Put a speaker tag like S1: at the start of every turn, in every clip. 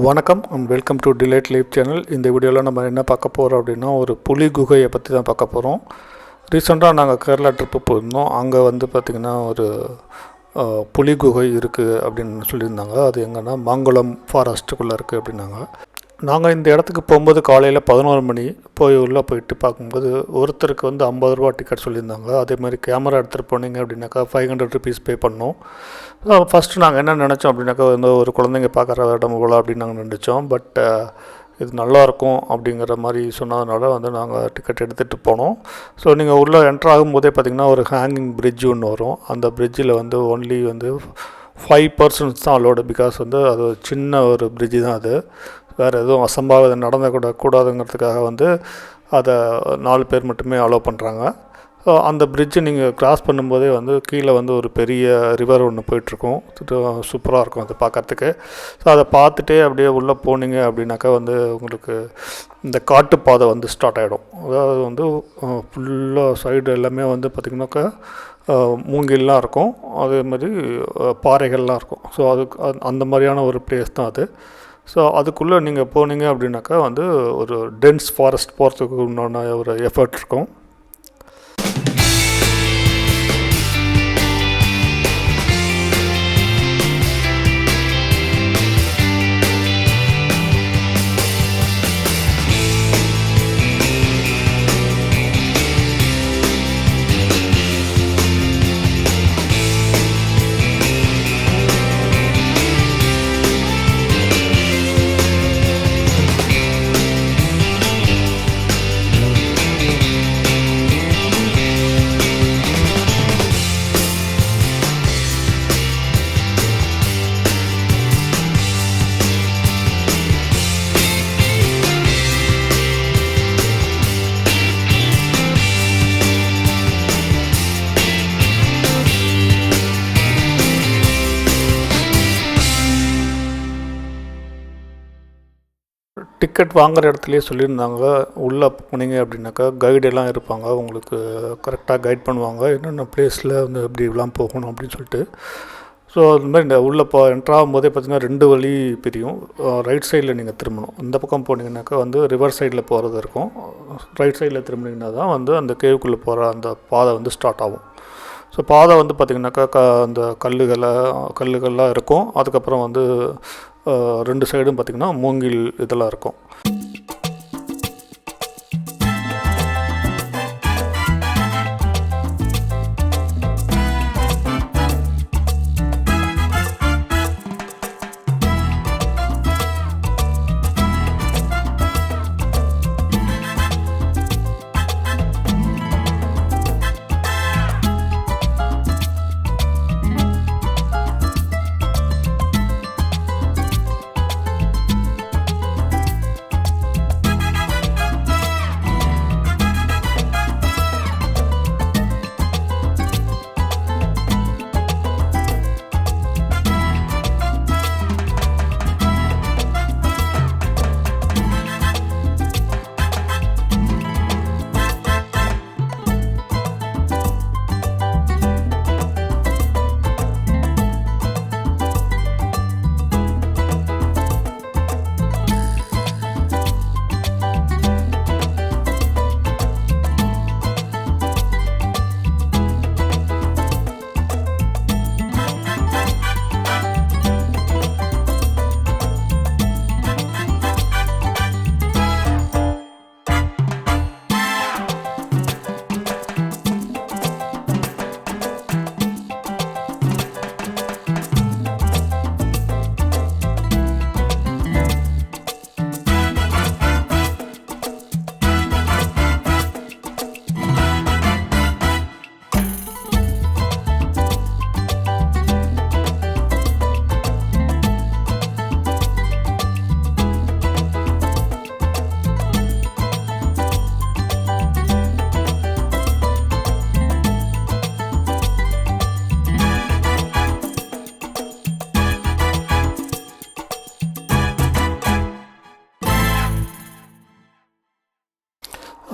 S1: வணக்கம் and welcome to delight life channel. இந்த வீடியோவில் நம்ம என்ன பார்க்க போகிறோம் அப்படின்னா, ஒரு புலி குகையை பற்றி தான் பார்க்க போகிறோம். ரீசெண்டாக நாங்கள் கேரளா ட்ரிப்பு போயிருந்தோம். அங்கே வந்து பார்த்திங்கன்னா ஒரு புலி குகை இருக்குது அப்படின்னு சொல்லியிருந்தாங்க. அது எங்கன்னா மாங்குளம் ஃபாரஸ்ட்டுக்குள்ளே இருக்குது அப்படின்னாங்க. நாங்கள் இந்த இடத்துக்கு போகும்போது காலையில் 11 மணி உள்ளே போயிட்டு பார்க்கும்போது ஒருத்தருக்கு வந்து 50 ரூபா டிக்கெட் சொல்லியிருந்தாங்க. அதே மாதிரி கேமரா எடுத்துகிட்டு போனீங்க அப்படின்னாக்கா 500 ருபீஸ் பே பண்ணோம். ஃபஸ்ட்டு நாங்கள் என்ன நினச்சோம் அப்படின்னாக்கா வந்து ஒரு குழந்தைங்க பார்க்குற இடம் போல் அப்படின்னு நாங்கள் நினச்சோம். பட் இது நல்லாயிருக்கும் அப்படிங்கிற மாதிரி சொன்னதுனால வந்து நாங்கள் டிக்கெட் எடுத்துகிட்டு போனோம். ஸோ நீங்கள் உள்ளே என்ட்ரு ஆகும்போதே பார்த்திங்கன்னா ஒரு ஹேங்கிங் பிரிட்ஜ் ஒன்று வரும். அந்த பிரிட்ஜில் வந்து ஒன்லி வந்து 5 பர்சன்ஸ் தான் அலோடு. பிகாஸ் வந்து அது சின்ன ஒரு பிரிட்ஜு தான். அது வேறு எதுவும் அசம்பாவிதம் நடந்துக்கூடாதுங்கிறதுக்காக வந்து அதை 4 பேர் மட்டுமே அலோவ் பண்ணுறாங்க. ஸோ அந்த பிரிட்ஜை நீங்கள் கிராஸ் பண்ணும்போதே வந்து கீழே வந்து ஒரு பெரிய ரிவர் ஒன்று போயிட்டுருக்கும். சூப்பராக இருக்கும் அது பார்க்குறதுக்கு. ஸோ அதை பார்த்துட்டே அப்படியே உள்ளே போனீங்க அப்படின்னாக்கா வந்து உங்களுக்கு இந்த காட்டுப்பாதை வந்து ஸ்டார்ட் ஆகிடும். அதாவது வந்து ஃபுல்லாக சைடு எல்லாமே வந்து பார்த்திங்கனாக்கா மூங்கில்லாம் இருக்கும். அதே மாதிரி பாறைகள்லாம் இருக்கும். ஸோ அந்த மாதிரியான ஒரு பிளேஸ் தான் அது. ஸோ அதுக்குள்ளே நீங்கள் போனீங்க அப்படின்னாக்கா வந்து ஒரு டென்ஸ் ஃபாரஸ்ட் போகிறதுக்கு உண்டான ஒரு எஃபர்ட் இருக்கும். டிக்கெட் வாங்குகிற இடத்துலையே சொல்லியிருந்தாங்க, உள்ளே போனீங்க அப்படின்னாக்கா கைடெல்லாம் இருப்பாங்க. உங்களுக்கு கரெக்டாக கைட் பண்ணுவாங்க என்னென்ன பிளேஸில் வந்து இப்படிலாம் போகணும் அப்படின்னு சொல்லிட்டு. ஸோ அது மாதிரி இந்த உள்ளே என்ட்ராகும் போதே பார்த்திங்கன்னா 2 வழி பிரியும். ரைட் சைடில் நீங்கள் திரும்பணும். இந்த பக்கம் போனீங்கன்னாக்கா வந்து ரிவர் சைடில் போகிறது இருக்கும். ரைட் சைடில் திரும்பினீங்கன்னா தான் வந்து அந்த கேவுக்குள்ளே போகிற அந்த பாதை வந்து ஸ்டார்ட் ஆகும். ஸோ பாதை வந்து பார்த்திங்கனாக்கா அந்த கல்லுகள்லாம் இருக்கும். அதுக்கப்புறம் வந்து 2 சைடும் பார்த்திங்கன்னா மூங்கில் இதெல்லாம் இருக்கும்.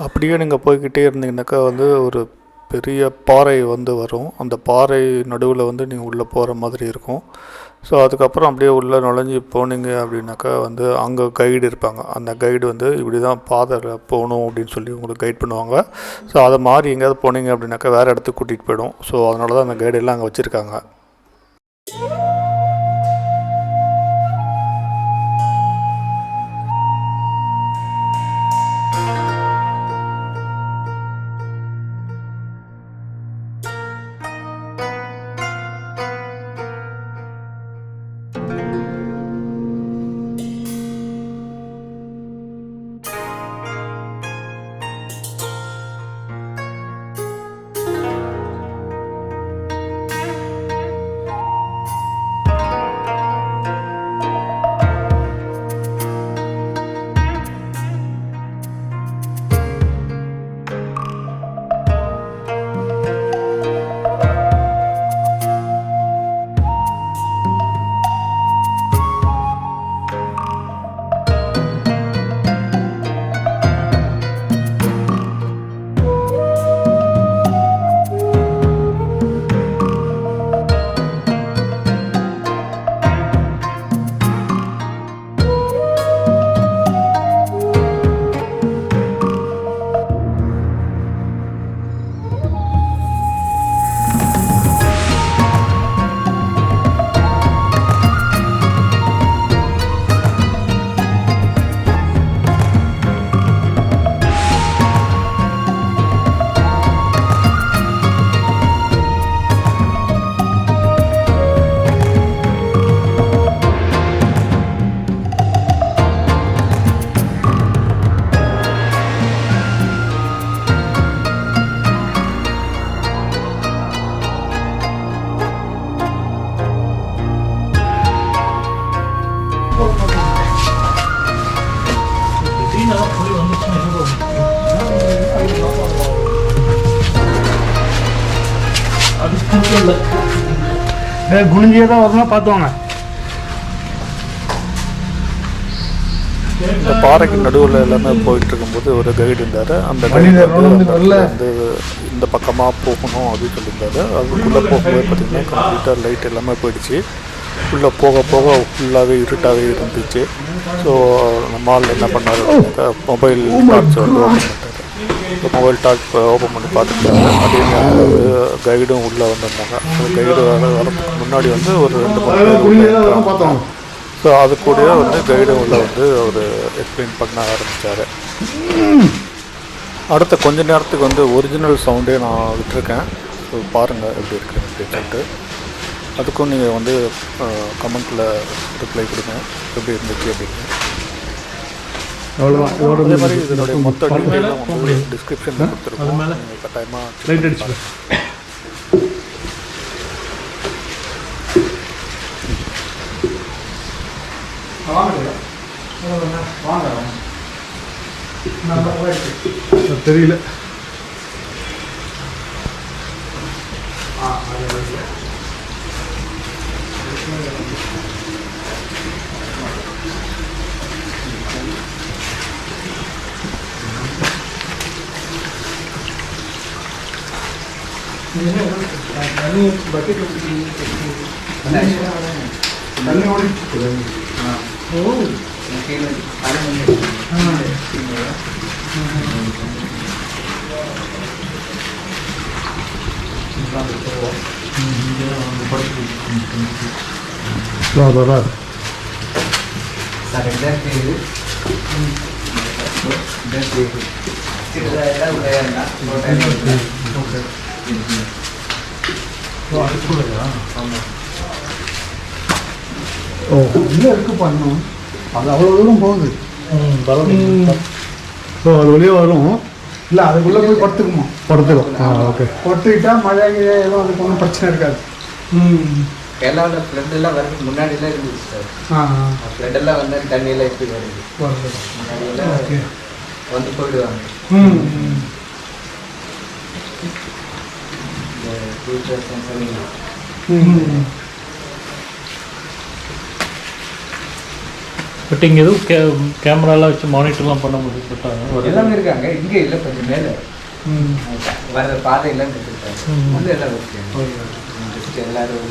S1: அப்படியே நீங்கள் போய்கிட்டே இருந்தீங்கன்னாக்கா வந்து ஒரு பெரிய பாறை வந்து வரும். அந்த பாறை நடுவில் வந்து நீங்கள் உள்ளே போகிற மாதிரி இருக்கும். ஸோ அதுக்கப்புறம் அப்படியே உள்ளே நுழைஞ்சி போனீங்க அப்படின்னாக்கா வந்து அங்கே கைடு இருப்பாங்க. அந்த கைடு வந்து இப்படி தான் பாதையில் போகணும் அப்படின்னு சொல்லி உங்களுக்கு கைட் பண்ணுவாங்க. ஸோ அதை மாதிரி எங்கேயாவது போனீங்க அப்படின்னாக்கா வேறு இடத்துக்கு கூட்டிகிட்டு போயிடும். ஸோ அதனால தான் அந்த கைடெல்லாம் அங்கே வச்சுருக்காங்க.
S2: குனிஞ்சே தான் வரணும் பார்த்துவாங்க.
S1: இந்த பாறைக்கு நடுவில் எல்லாமே போயிட்டு இருக்கும்போது ஒரு கைடு இருந்தார். அந்த கைடு வந்து இந்த பக்கமாக போகணும் அப்படின்னு சொல்லியிருந்தாரு. அதுக்குள்ளே போகும்போது பார்த்திங்கன்னா கம்ப்ளீட்டாக லைட் எல்லாமே போயிடுச்சு. உள்ளே போக போக ஃபுல்லாகவே இருட்டாகவே இருந்துச்சு. ஸோ நம்ம ஆள் என்ன பண்ணார் அப்படின்னாக்கா மொபைல் டார்ச் வந்து ஓப்பன் பண்ணிட்டார். மொபைல் டார்ச் ஓப்பன் பண்ணி பார்த்துட்டாங்க. அதே நேரத்தில் கைடும் உள்ளே வந்திருந்தாங்க. அந்த கைடு வரதுக்கு முன்னாடி வந்து ஒரு 2 பார்த்தோம். ஸோ அது கூட வந்து கைடு உள்ள வந்து அவர் எக்ஸ்பிளைன் பண்ண ஆரம்பித்தார். அடுத்த கொஞ்ச நேரத்துக்கு வந்து ஒரிஜினல் சவுண்டே நான் விட்டுருக்கேன். ஸோ பாருங்கள் எப்படி இருக்குது அப்படின்னு சொல்லிட்டு. அதுக்கும் நீங்கள் வந்து கமெண்ட்டில் ரிப்ளை கொடுங்க எப்படி இருந்துச்சு அப்படின்னு.
S2: அவ்வளோதான்.
S1: அதே மாதிரி இதனுடைய மொத்த டீட்டெயிலாம் வந்து டிஸ்கிரிப்ஷனில் கொடுத்துருக்கோம். நீங்கள் கட்டாயமாக
S2: லைட் அடிச்சு தெரியல. பக்கெட் தண்ணி ஓடிட்டு இருக்கு பண்ணும். அது அவ்வளோ தூரம் போகுது. ஸோ அது வெளியே வரும். இல்லை அதுக்குள்ளே போய் படுத்துக்கும். ஓகே, படுத்துக்கிட்டா மழை ஏதோ அதுக்கு ஒன்றும் பிரச்சனை இருக்காது.
S3: கேரளாவில் ஃப்ளட்டெல்லாம் வரதுக்கு முன்னாடிலாம் இருந்துச்சு சார். ஃப்ளட்டெல்லாம் வந்தால் தண்ணியெல்லாம் எப்படி வருது முன்னாடியெல்லாம் வந்து போயிடுவாங்க.
S4: பட் இங்கே எதுவும் கேமராலாம் வச்சு மானிட்டர்லாம் பண்ண முடியும்.
S3: எல்லாமே இருக்காங்க. இங்கே இல்லை, கொஞ்சம் மேலே வர பாதையெல்லாம் கற்றுக்கிட்டாங்க. வந்து எல்லாம் ஓகே எல்லாரும்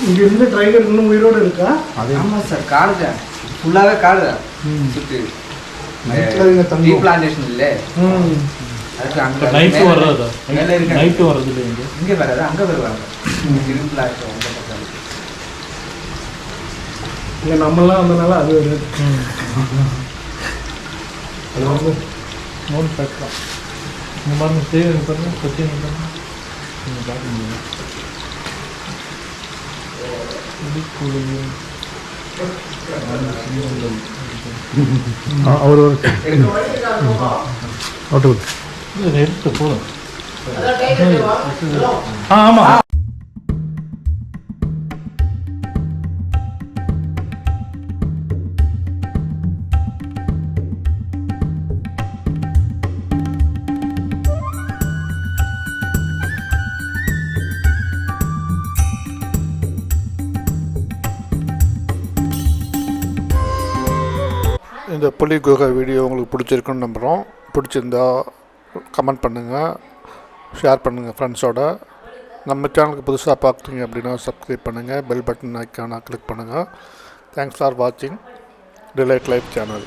S2: இங்கே இருந்து டைகர் இன்னும் உயிரோடு இருக்கா?
S3: ஆமாம் சார், காடு தான், ஃபுல்லாகவே காடு தான் சுற்றி. டீ பிளான்டேஷன் இல்லை, அதுக்கு அங்கே
S4: நைட்டு வர்றதா?
S3: மேலே இருக்கு,
S4: நைட்டு வர்றது இல்லை,
S3: இங்கே வராது, அங்கே வருவாங்க. இரும்புலா இருக்கும் அந்த பக்கம்.
S2: இங்கே நம்மளாம் வந்தனால அது ஒரு அது வந்து
S4: நோன் பார்க்கலாம். இந்த மாதிரி தேவை பாருங்க, கொச்சின் நீங்கள் பார்க்க முடியும்.
S2: அவர்
S4: எடுத்து போதும். ஆமாம்.
S1: இந்த புலி குகை வீடியோ உங்களுக்கு பிடிச்சிருக்குன்னு நம்புகிறோம். பிடிச்சிருந்தா கமெண்ட் பண்ணுங்கள், ஷேர் பண்ணுங்கள் ஃப்ரெண்ட்ஸோட. நம்ம சேனலுக்கு புதுசாக பார்க்குறீங்க அப்படின்னா சப்ஸ்கிரைப் பண்ணுங்கள், பெல் பட்டன் ஐக்கானை கிளிக் பண்ணுங்கள். தேங்க்ஸ் ஃபார் வாட்சிங் டிலைட் லைஃப் சேனல்.